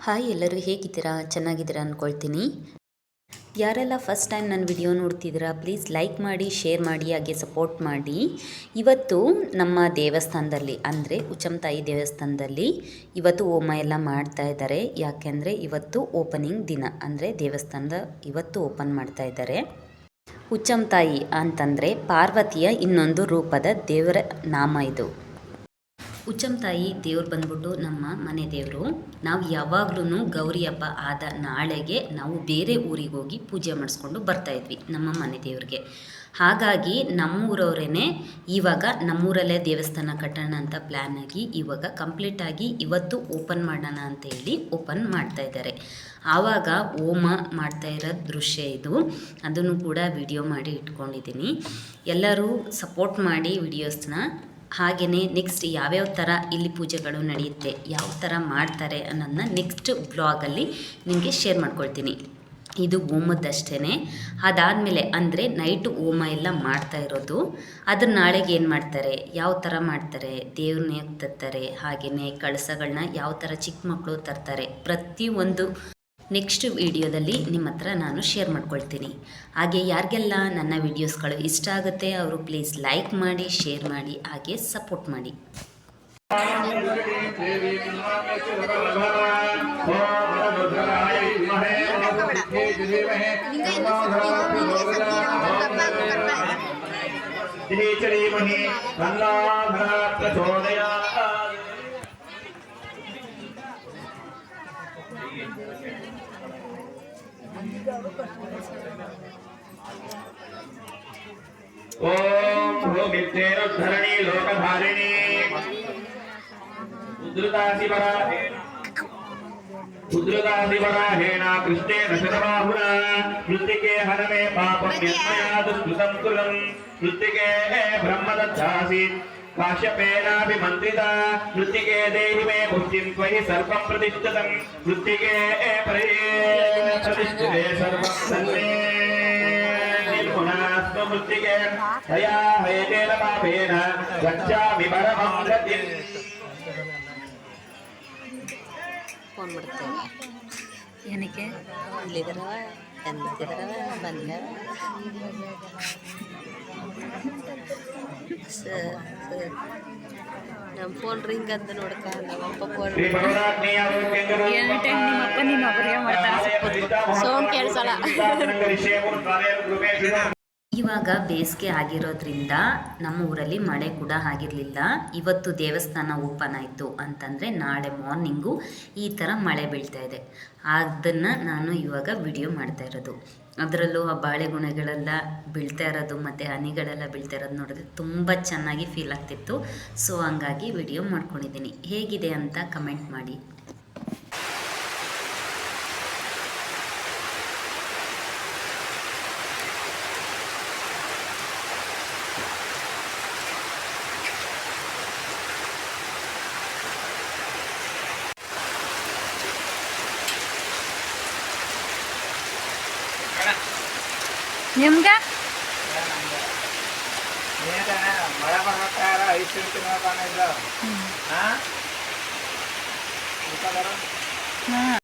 Hi, ಎಲ್ಲರೂ ಹೇಗಿದ್ದೀರಾ? ಚೆನ್ನಾಗಿದ್ದೀರಾ ಅಂದ್ಕೊಳ್ತೀನಿ. ಯಾರೆಲ್ಲ ಫಸ್ಟ್ ಟೈಮ್ ನನ್ನ ವಿಡಿಯೋ ನೋಡ್ತಿದ್ದೀರಾ, ಪ್ಲೀಸ್ ಲೈಕ್ ಮಾಡಿ, ಶೇರ್ ಮಾಡಿ, ಹಾಗೆ ಸಪೋರ್ಟ್ ಮಾಡಿ. ಇವತ್ತು ನಮ್ಮ ದೇವಸ್ಥಾನದಲ್ಲಿ ಅಂದರೆ ಉಚ್ಚಂತಾಯಿ ದೇವಸ್ಥಾನದಲ್ಲಿ ಇವತ್ತು ಹೋಮ ಎಲ್ಲ ಮಾಡ್ತಾ ಇದ್ದಾರೆ. ಯಾಕೆಂದರೆ ಇವತ್ತು ಓಪನಿಂಗ್ ದಿನ, ಅಂದರೆ ದೇವಸ್ಥಾನದ ಇವತ್ತು ಓಪನ್ ಮಾಡ್ತಾ ಇದ್ದಾರೆ. ಉಚ್ಚಂತಾಯಿ ಅಂತಂದರೆ ಪಾರ್ವತಿಯ ಇನ್ನೊಂದು ರೂಪದ ದೇವರ ನಾಮ ಇದು. ಉಚ್ಚಂತಾಯಿ ದೇವ್ರು ಬಂದ್ಬಿಟ್ಟು ನಮ್ಮ ಮನೆ ದೇವರು. ನಾವು ಯಾವಾಗ್ಲೂ ಗೌರಿ ಹಬ್ಬ ಆದ ನಾಳೆಗೆ ನಾವು ಬೇರೆ ಊರಿಗೆ ಹೋಗಿ ಪೂಜೆ ಮಾಡಿಸ್ಕೊಂಡು ಬರ್ತಾಯಿದ್ವಿ ನಮ್ಮ ಮನೆ ದೇವ್ರಿಗೆ. ಹಾಗಾಗಿ ನಮ್ಮೂರವರೇ ಇವಾಗ ನಮ್ಮೂರಲ್ಲೇ ದೇವಸ್ಥಾನ ಕಟ್ಟೋಣ ಅಂತ ಪ್ಲ್ಯಾನ್ ಆಗಿ ಇವಾಗ ಕಂಪ್ಲೀಟಾಗಿ ಇವತ್ತು ಓಪನ್ ಮಾಡೋಣ ಅಂತ ಹೇಳಿ ಓಪನ್ ಮಾಡ್ತಾ ಇದ್ದಾರೆ. ಆವಾಗ ಹೋಮ ಮಾಡ್ತಾ ಇರೋ ದೃಶ್ಯ ಇದು. ಅದನ್ನು ಕೂಡ ವಿಡಿಯೋ ಮಾಡಿ ಇಟ್ಕೊಂಡಿದ್ದೀನಿ. ಎಲ್ಲರೂ ಸಪೋರ್ಟ್ ಮಾಡಿ ವಿಡಿಯೋಸ್ನ. ಹಾಗೆಯೇ ನೆಕ್ಸ್ಟ್ ಯಾವ್ಯಾವ ಥರ ಇಲ್ಲಿ ಪೂಜೆಗಳು ನಡೆಯುತ್ತೆ, ಯಾವ ಥರ ಮಾಡ್ತಾರೆ ಅನ್ನೋದನ್ನ ನೆಕ್ಸ್ಟ್ ಬ್ಲಾಗಲ್ಲಿ ನಿಮಗೆ ಶೇರ್ ಮಾಡ್ಕೊಳ್ತೀನಿ. ಇದು ಹೋಮದ್ದಷ್ಟೇ. ಅದಾದಮೇಲೆ ಅಂದರೆ ನೈಟು ಹೋಮ ಎಲ್ಲ ಮಾಡ್ತಾ ಇರೋದು. ಅದ್ರ ನಾಳೆಗೆ ಏನು ಮಾಡ್ತಾರೆ, ಯಾವ ಥರ ಮಾಡ್ತಾರೆ, ದೇವ್ರನ್ನ ಹೇಗೆ ತರ್ತಾರೆ, ಹಾಗೆಯೇ ಕಳಸಗಳನ್ನ ಯಾವ ಥರ ಚಿಕ್ಕ ಮಕ್ಕಳು ತರ್ತಾರೆ, ಪ್ರತಿಯೊಂದು ನೆಕ್ಸ್ಟ್ ವಿಡಿಯೋದಲ್ಲಿ ನಿಮ್ಮ ಹತ್ರ ನಾನು ಶೇರ್ ಮಾಡ್ಕೊಳ್ತೀನಿ. ಹಾಗೆ ಯಾರಿಗೆಲ್ಲ ನನ್ನ ವಿಡಿಯೋಸ್ಗಳು ಇಷ್ಟ ಆಗುತ್ತೆ ಅವರು ಪ್ಲೀಸ್ ಲೈಕ್ ಮಾಡಿ, ಶೇರ್ ಮಾಡಿ, ಹಾಗೆ ಸಪೋರ್ಟ್ ಮಾಡಿ. ओम भूमिद्धेरुद्धरणी लोकधारिणी उद्रुतादिवराहेण कृष्णेन शतबाहुना मृत्तिके हनमे पापं यन्मया दुष्कृतं कुलं मृत्तिके ब्रह्मदत्तासि काश्यपेनाभिमन्त्रिता मृत्तिके देहि मे बुद्धिं त्वयि सर्वं प्रतिष्ठितं मृत्तिके प्रतिष्ठिते सर्वं सन्मे निर्गुणास्म मृत्तिके तया हेतेन पापेन गच्छामि परमं गतिम्. ಫೋನ್ ಮಾಡ್ತೇವೆ ಏನಕ್ಕೆ ಇಲ್ಲಿದ್ದರವ ಎಂದಿದ್ದರವ ಬಂದ ನಮ್ಮ ಫೋನ್ ರಿಂಗ್ ಅಂತ ನೋಡ್ಕ ನಮ್ಮಪ್ಪ ಫೋನ್ ನಿಮ್ಮಪ್ಪ ನಿಮ್ಮ ಒಬ್ಬರಿಗೆ ಮಾಡ್ತಾರೆ, ಸೌಂಡ್ ಕೇಳಿಸಲ್ಲ. ಇವಾಗ ಬೇಸಿಗೆ ಆಗಿರೋದ್ರಿಂದ ನಮ್ಮ ಊರಲ್ಲಿ ಮಳೆ ಕೂಡ ಆಗಿರಲಿಲ್ಲ. ಇವತ್ತು ದೇವಸ್ಥಾನ ಓಪನ್ ಆಯಿತು ಅಂತಂದರೆ ನಾಳೆ ಮಾರ್ನಿಂಗು ಈ ಥರ ಮಳೆ ಬೀಳ್ತಾ ಇದೆ. ಅದನ್ನು ನಾನು ಇವಾಗ ವಿಡಿಯೋ ಮಾಡ್ತಾ ಇರೋದು. ಅದರಲ್ಲೂ ಆ ಬಾಳೆಗೊನೆಗಳೆಲ್ಲ ಬೀಳ್ತಾ ಇರೋದು ಮತ್ತು ಹನಿಗಳೆಲ್ಲ ಬೀಳ್ತಾ ಇರೋದು ನೋಡಿದ್ರೆ ತುಂಬ ಚೆನ್ನಾಗಿ ಫೀಲ್ ಆಗ್ತಿತ್ತು. ಸೊ ಹಂಗಾಗಿ ವಿಡಿಯೋ ಮಾಡ್ಕೊಂಡಿದ್ದೀನಿ. ಹೇಗಿದೆ ಅಂತ ಕಮೆಂಟ್ ಮಾಡಿ. ನಿಮ್ಗೆ ಮಳೆ ಬರ್ಬೇಕಾದ್ರೆ 5 ಫೀಟ್ ನೋಡ್ತಾನೆ ಇಲ್ಲ.